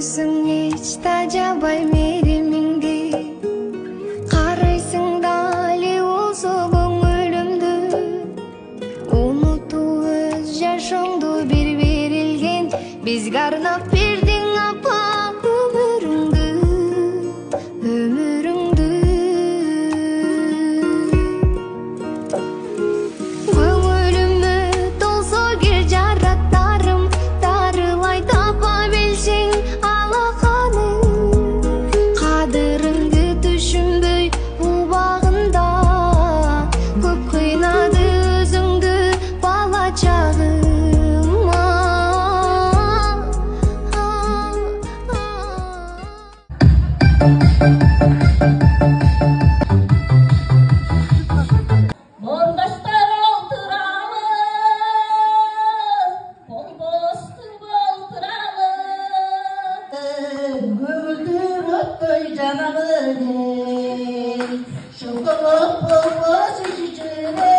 Өзің еш тажабай мереміңді, қарайсың дали олсо көңілімді. Ұмыту өз жашыңды бір берілген, бізге арнап бердің апа өміріңді, өміріңді. Көңіліме толсо кер жараттарым, дарылай тапа білсең алақаның. Қадіріңді түшінбей ұбағында, көп қинады өзіңді бала чағыма. Mordaşlar oltıramız, Kolbostur oltıramız. Güldür öttüy canımın, Şıkılıp olmaz içine.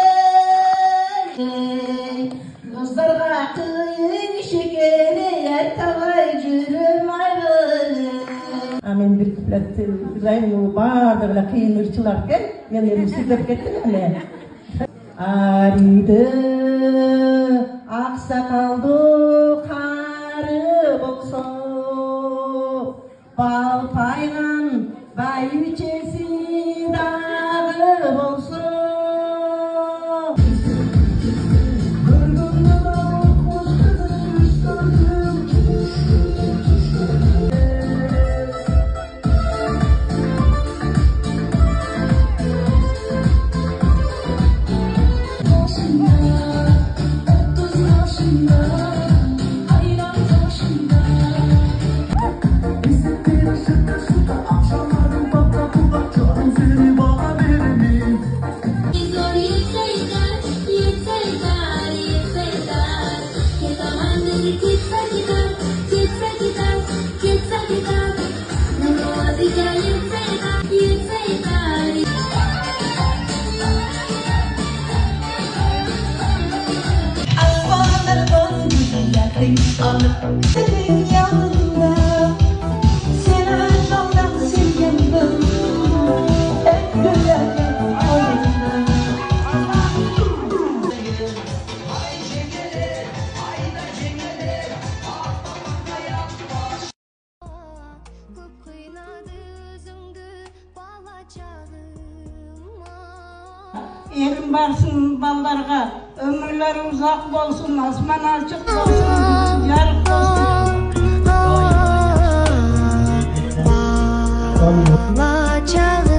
Kızlarga kıyın şekeri, Ertalay жүрüm ayrı. Мен бір күплет жайын бардығына қиын ұрчылар кен, мен енді сіздеп кеттім әлі. Ариды ақсақалды қары болса, бал пайған бәйбішесі дағы болса. Erim barsın ballarga, ömürleri uzak bolsun, asman açık bolsun, yarık bolsun. Bala çağı